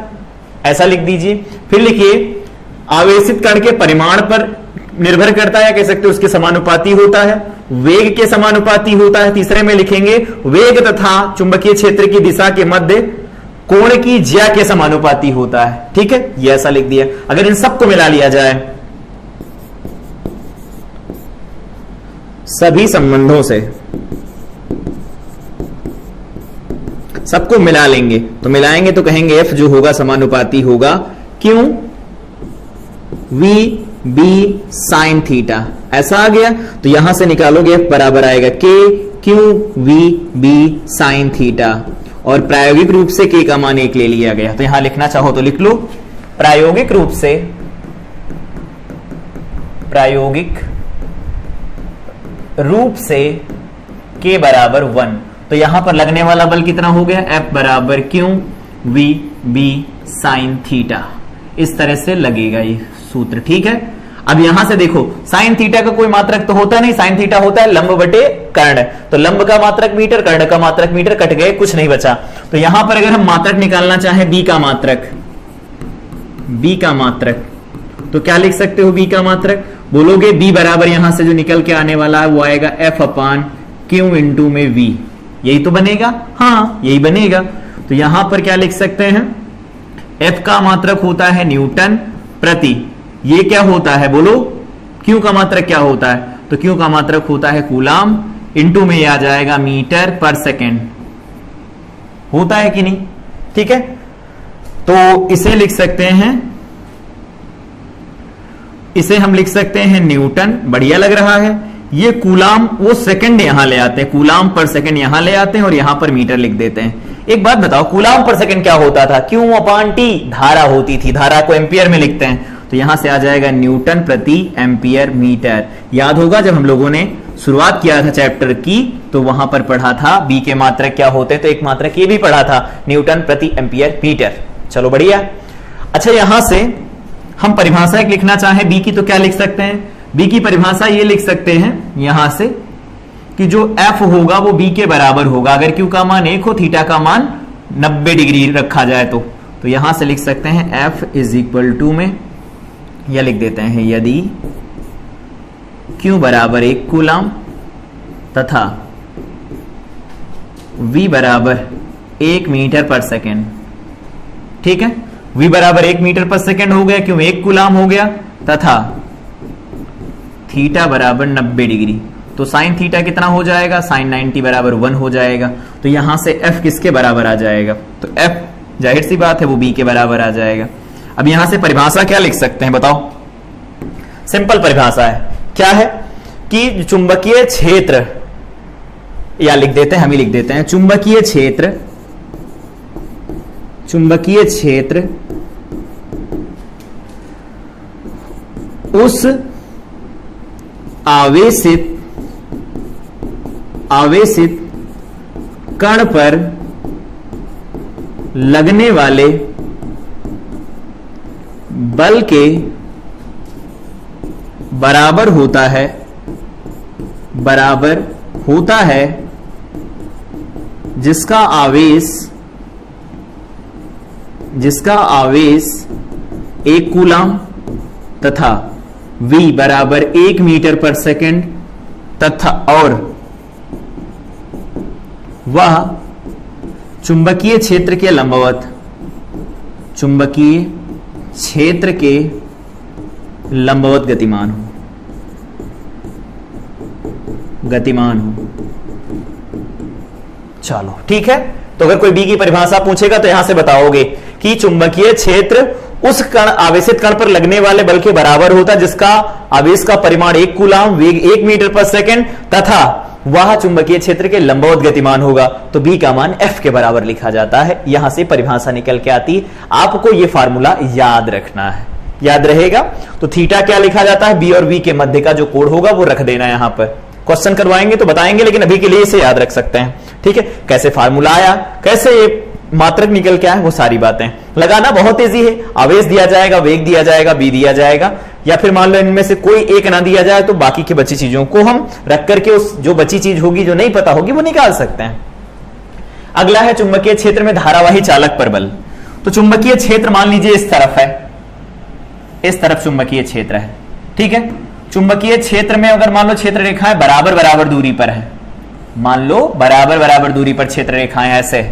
ऐसा लिख दीजिए। फिर लिखिए आवेशित कण के परिमाण पर निर्भर करता है, कह सकते हो उसके समानुपाती होता है, वेग के समानुपाती होता है। तीसरे में लिखेंगे वेग तथा चुंबकीय क्षेत्र की दिशा के मध्य कोण की ज्या के समानुपाती होता है, ठीक है, ये ऐसा लिख दिया। अगर इन सबको मिला लिया जाए सभी संबंधों से, सबको मिला लेंगे, तो मिलाएंगे तो कहेंगे एफ जो होगा समानुपाती होगा क्यों वी बी साइन थीटा। ऐसा आ गया, तो यहां से निकालोगे एफ बराबर आएगा के Q V B sine theta, और प्रायोगिक रूप से के का मान 1 ले लिया गया। तो यहां लिखना चाहो तो लिख लो, प्रायोगिक रूप से के बराबर 1। तो यहां पर लगने वाला बल कितना हो गया, एफ बराबर Q V B sine theta. इस तरह से लगेगा ये सूत्र, ठीक है। अब यहां से देखो साइन थीटा का कोई मात्रक तो होता नहीं, साइन थीटा होता है लंब बटे कर्ण, तो लंब का मात्रक मीटर, कर्ण का मात्रक मीटर, कट गए, कुछ नहीं बचा। तो यहां पर अगर हम मात्रक निकालना चाहें बी का मात्रक, तो क्या लिख सकते हो बी का मात्रक, बोलोगे बी बराबर यहां से जो निकल के आने वाला है वो आएगा एफ अपान क्यू इंटू में वी, यही तो बनेगा, हाँ यही बनेगा। तो यहां पर क्या लिख सकते हैं, एफ का मात्रक होता है न्यूटन प्रति, ये क्या होता है बोलो, क्यू का मात्रक क्या होता है, तो क्यू का मात्रक होता है कूलाम, इंटू में आ जाएगा मीटर पर सेकेंड, होता है कि नहीं, ठीक है। तो इसे लिख सकते हैं, इसे हम लिख सकते हैं न्यूटन, बढ़िया लग रहा है। ये कूलाम वो सेकंड यहां ले आते हैं, कूलाम पर सेकंड यहां ले आते हैं और यहां पर मीटर लिख देते हैं। एक बात बताओ, कूलाम पर सेकंड क्या होता था, क्यू अपान टी धारा होती थी, धारा को एम्पियर में लिखते हैं, तो यहां से आ जाएगा न्यूटन प्रति एम्पियर मीटर। याद होगा जब हम लोगों ने शुरुआत किया था चैप्टर की, तो वहां पर पढ़ा था बी के मात्रक क्या होते, तो एक मात्रक ये भी पढ़ा था, न्यूटन प्रति एम्पियर मीटर। चलो बढ़िया। अच्छा, यहां से हम परिभाषा एक लिखना चाहें बी की, तो क्या लिख सकते हैं, बी की परिभाषा ये लिख सकते हैं यहां से कि जो एफ होगा वो बी के बराबर होगा अगर क्यू का मान 1 हो, थीटा का मान 90 डिग्री रखा जाए तो यहां से लिख सकते हैं एफ इज इक्वल टू में या लिख देते हैं यदि क्यू बराबर 1 कूलाम तथा v बराबर 1 मीटर पर सेकेंड, ठीक है, v बराबर 1 मीटर पर सेकेंड हो गया, क्यों 1 कूलाम हो गया, तथा थीटा बराबर 90 डिग्री, तो साइन थीटा कितना हो जाएगा, साइन 90 बराबर 1 हो जाएगा। तो यहां से f किसके बराबर आ जाएगा, तो f जाहिर सी बात है वो b के बराबर आ जाएगा। अब यहां से परिभाषा क्या लिख सकते हैं बताओ, सिंपल परिभाषा है, क्या है कि चुंबकीय क्षेत्र, या लिख देते हैं, हम ही लिख देते हैं, चुंबकीय क्षेत्र उस आवेशित कण पर लगने वाले बल के बराबर होता है जिसका आवेश 1 कूलाम तथा v बराबर 1 मीटर पर सेकेंड तथा और वह चुंबकीय क्षेत्र के लंबवत गतिमान हो। चलो ठीक है, तो अगर कोई बी की परिभाषा पूछेगा तो यहां से बताओगे कि चुंबकीय क्षेत्र उस कण आवेशित कण पर लगने वाले बल के बराबर होता है जिसका आवेश का परिमाण 1 कूलाम, वेग 1 मीटर पर सेकेंड तथा वह चुंबकीय क्षेत्र के लंबवत गतिमान होगा, तो बी का मान एफ के बराबर लिखा जाता है। यहां से परिभाषा निकल के आती है, आपको यह फार्मूला याद रखना है, याद रहेगा। तो थीटा क्या लिखा जाता है, बी और वी के मध्य का जो कोण होगा वो रख देना, यहां पर क्वेश्चन करवाएंगे तो बताएंगे, लेकिन अभी के लिए इसे याद रख सकते हैं, ठीक है। कैसे फार्मूला आया, कैसे ये मात्रक निकल के आए, वो सारी बातें लगाना बहुत इजी है। आवेश दिया जाएगा, वेग दिया जाएगा, बी दिया जाएगा, या फिर मान लो इनमें से कोई एक ना दिया जाए तो बाकी की बची चीजों को हम रख करके उस जो बची चीज होगी जो नहीं पता होगी वो निकाल सकते हैं। अगला है चुंबकीय क्षेत्र में धारावाही चालक पर बल। तो चुंबकीय क्षेत्र मान लीजिए इस तरफ है, इस तरफ चुंबकीय क्षेत्र है, ठीक है। चुंबकीय क्षेत्र में अगर मान लो क्षेत्र रेखाएं बराबर बराबर दूरी पर है, मान लो बराबर बराबर दूरी पर क्षेत्र रेखाएं ऐसे है,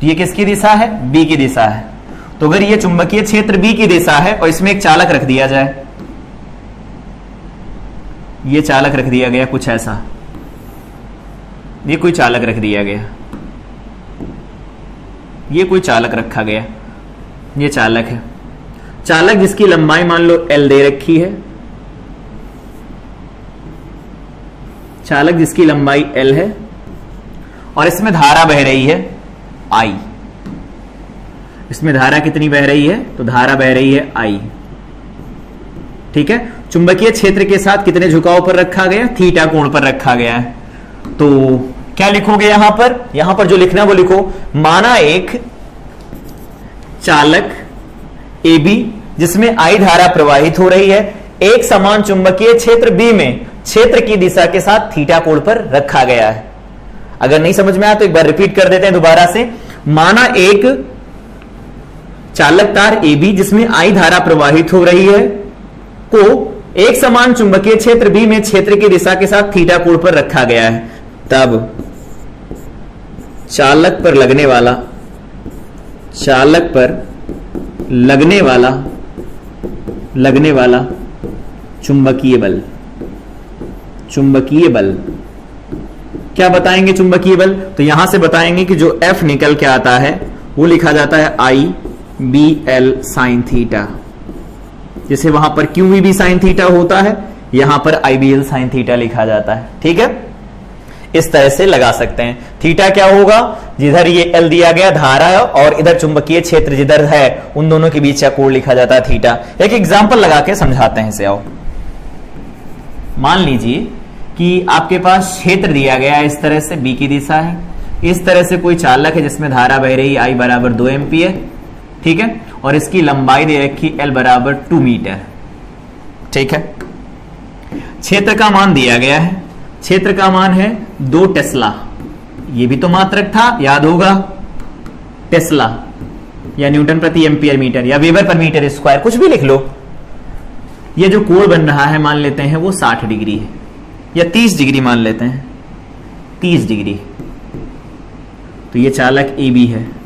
तो ये किसकी दिशा है, बी की दिशा है। तो अगर ये चुंबकीय क्षेत्र बी की दिशा है और इसमें एक चालक रख दिया जाए, ये चालक रख दिया गया कुछ ऐसा, ये कोई चालक रख दिया गया, ये कोई चालक रखा गया, ये चालक है, चालक जिसकी लंबाई मान लो L दे रखी है, चालक जिसकी लंबाई L है और इसमें धारा बह रही है I। इसमें धारा कितनी बह रही है? तो धारा बह रही है I। ठीक है, चुंबकीय क्षेत्र के साथ कितने झुकाव पर रखा गया? थीटा कोण पर रखा गया है। तो क्या लिखोगे यहां पर? यहां पर जो लिखना है वो लिखो, माना एक चालक AB जिसमें I धारा प्रवाहित हो रही है, एक समान चुंबकीय क्षेत्र B में क्षेत्र की दिशा के साथ थीटा कोण पर रखा गया है। अगर नहीं समझ में आया तो एक बार रिपीट कर देते हैं दोबारा से। माना एक चालक तार AB जिसमें I धारा प्रवाहित हो रही है को एक समान चुंबकीय क्षेत्र B में क्षेत्र की दिशा के साथ थीटा कोण पर रखा गया है, तब चालक पर लगने वाला चुंबकीय बल क्या बताएंगे? चुंबकीय बल तो यहां से बताएंगे कि जो F निकल के आता है वो लिखा जाता है IBL साइन थीटा। जैसे वहां पर QVB साइन थीटा होता है, यहां पर IBL साइन थीटा लिखा जाता है। ठीक है, इस तरह से लगा सकते हैं। थीटा क्या होगा? जिधर ये L दिया गया धारा है और इधर चुंबकीय क्षेत्र जिधर है, उन दोनों के बीच का कोण लिखा जाता है थीटा। एक एग्जांपल लगा के समझाते हैं इसे। आओ, मान लीजिए कि आपके पास क्षेत्र दिया गया है, इस तरह से B की दिशा है, इस तरह से कोई चालक है जिसमें धारा बह रही I बराबर 2 एम्पियर। ठीक है, और इसकी लंबाई दे रखी L बराबर 2 मीटर। ठीक है, क्षेत्र का मान दिया गया है, क्षेत्र का मान है 2 टेस्ला। ये भी तो मात्रक था, याद होगा, टेस्ला या न्यूटन प्रति एम्पियर मीटर या वेबर पर मीटर स्क्वायर, कुछ भी लिख लो। ये जो कोण बन रहा है मान लेते हैं वो 60 डिग्री है या 30 डिग्री मान लेते हैं, 30 डिग्री। तो ये चालक AB है।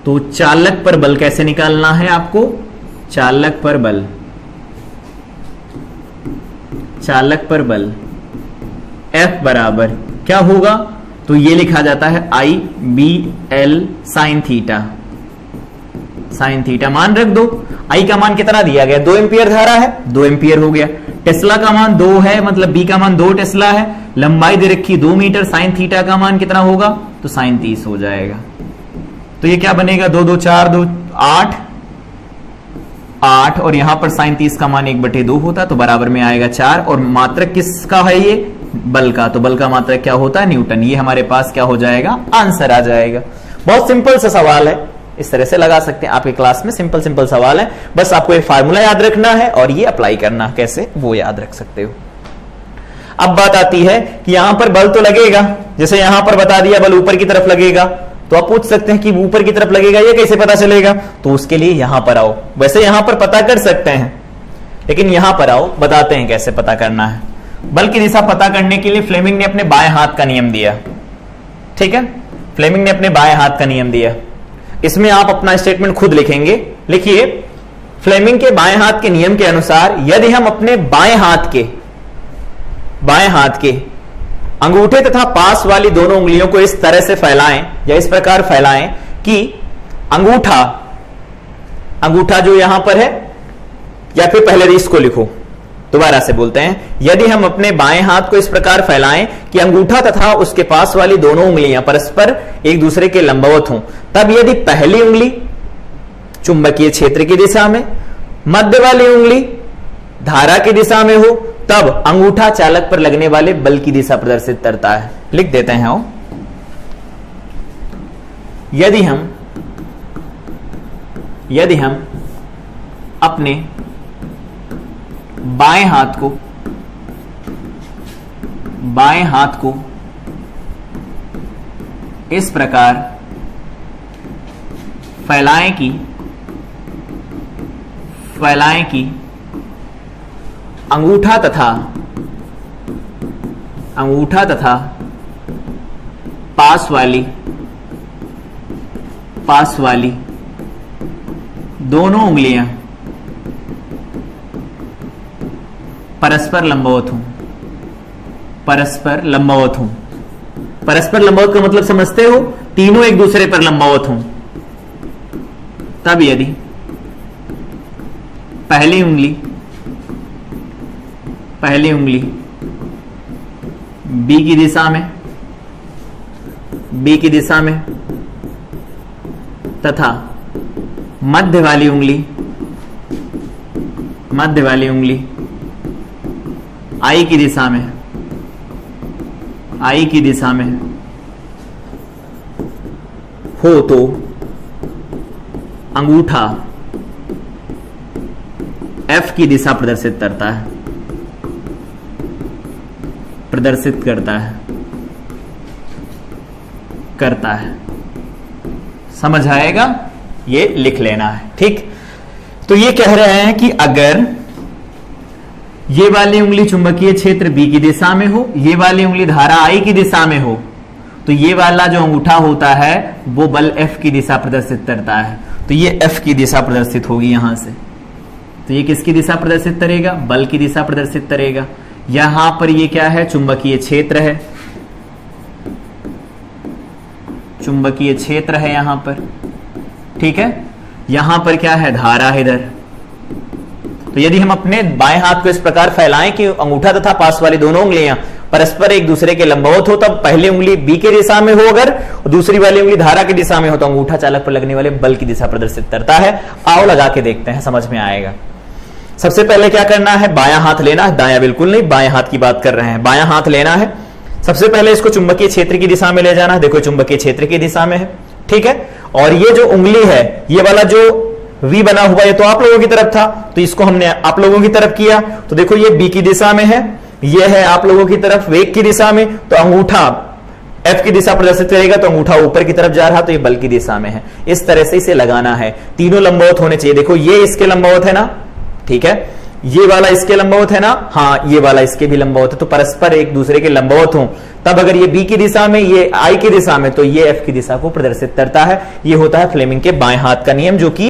तो चालक पर बल कैसे निकालना है आपको? चालक पर बल F बराबर क्या होगा? तो ये लिखा जाता है IBL sine theta. Sine theta मान रख दो। I का मान कितना दिया गया? 2 एम्पियर धारा है, 2 एम्पियर हो गया। टेस्ला का मान 2 है, मतलब B का मान 2 टेस्ला है, लंबाई दे रखी 2 मीटर। साइन थीटा का मान कितना होगा? तो साइन 30 हो जाएगा। तो ये क्या बनेगा? 2 2 4 2 8 8 और यहां पर साइन 30 का मान 1/2 होता तो बराबर में आएगा 4। और मात्रक किसका है? ये बल का। तो बल का मात्रक क्या होता है? न्यूटन। ये हमारे पास क्या हो जाएगा? आंसर आ जाएगा। बहुत सिंपल सा सवाल है, इस तरह से लगा सकते हैं। आपके क्लास में सिंपल सवाल है, बस आपको एक फार्मूला याद रखना है और ये अप्लाई करना कैसे वो याद रख सकते हो। अब बात आती है कि यहां पर बल तो लगेगा, जैसे यहां पर बता दिया बल ऊपर की तरफ लगेगा, तो आप पूछ सकते हैं कि ऊपर की तरफ लगेगा ये कैसे पता चलेगा? तो उसके लिए यहां पर आओ। वैसे यहां पर पता कर सकते हैं, लेकिन यहां पर आओ, बताते हैं कैसे पता करना है। बल की दिशा पता करने के लिए फ्लेमिंग ने अपने बाएं हाथ का नियम दिया। ठीक है, फ्लेमिंग ने अपने बाएं हाथ का नियम दिया। इसमें आप अपना स्टेटमेंट खुद लिखेंगे। लिखिए, फ्लेमिंग के बाएं हाथ के नियम के अनुसार यदि हम अपने बाएं हाथ के अंगूठे तथा पास वाली दोनों उंगलियों को इस तरह से फैलाएं या इस प्रकार फैलाएं कि अंगूठा जो यहां पर है, या फिर पहले इसको लिखो, दोबारा से बोलते हैं, यदि हम अपने बाएं हाथ को इस प्रकार फैलाएं कि अंगूठा तथा उसके पास वाली दोनों उंगलियां परस्पर एक दूसरे के लंबवत हों, तब यदि पहली उंगली चुंबकीय क्षेत्र की दिशा में, मध्य वाली उंगली धारा की दिशा में हो, तब अंगूठा चालक पर लगने वाले बल की दिशा प्रदर्शित करता है। लिख देते हैं। यदि हम अपने बाएं हाथ को इस प्रकार फैलाएं कि अंगूठा तथा पास वाली दोनों उंगलियां परस्पर लंबवत हूं। परस्पर लंबवत का मतलब समझते हो? तीनों एक दूसरे पर लंबवत हों, तब यदि पहली उंगली बी की दिशा में तथा मध्य वाली उंगली आई की दिशा में हो तो अंगूठा F की दिशा प्रदर्शित करता है। समझ आएगा? ये लिख लेना है, ठीक। तो ये कह रहे हैं कि अगर ये वाली उंगली चुंबकीय क्षेत्र B की दिशा में हो, ये वाली उंगली धारा I की दिशा में हो, तो ये वाला जो अंगूठा होता है वो बल F की दिशा प्रदर्शित करता है। तो ये F की दिशा प्रदर्शित होगी यहां से। तो ये किसकी दिशा प्रदर्शित करेगा? बल की दिशा प्रदर्शित करेगा। यहां पर ये क्या है? चुंबकीय क्षेत्र है, चुंबकीय क्षेत्र है यहां पर, ठीक है। यहां पर क्या है? धारा है इधर। तो यदि हम अपने बाएं हाथ को इस प्रकार फैलाएं कि अंगूठा तथा पास वाली दोनों उंगलियां परस्पर एक दूसरे के लंबवत हो, तब पहली उंगली बी की दिशा में हो अगर, और दूसरी वाली उंगली धारा की दिशा में हो, तो अंगूठा चालक पर लगने वाले बल की दिशा प्रदर्शित करता है। आओ लगा के देखते हैं, समझ में आएगा। सबसे पहले क्या करना है? बायां हाथ लेना है, दायां बिल्कुल नहीं, बायां हाथ की बात कर रहे हैं। बायां हाथ लेना है, सबसे पहले इसको चुंबकीय क्षेत्र की दिशा में ले जाना है। देखो चुंबकीय क्षेत्र की दिशा में है, ठीक है। और ये जो उंगली है, ये वाला जो V बना हुआ, ये तो आप लोगों की तरफ था, तो इसको हमने आप लोगों की तरफ किया। तो देखो ये B की दिशा में है, ये है आप लोगों की तरफ वेग की दिशा में, तो अंगूठा F की दिशा प्रदर्शित करेगा, तो अंगूठा ऊपर की तरफ जा रहा, तो ये बल की दिशा में है। इस तरह से इसे लगाना है। तीनों लंबवत होने चाहिए। देखो ये इसके लंबवत है ना, ठीक है, ये वाला इसके लंबवत है ना, हाँ ये वाला इसके भी लंबवत है, तो परस्पर एक दूसरे के लंबवत हो। तब अगर ये B की दिशा में, ये I की दिशा में, तो ये F की दिशा को प्रदर्शित करता है। ये होता है फ्लेमिंग के बाएं हाथ का नियम, जो कि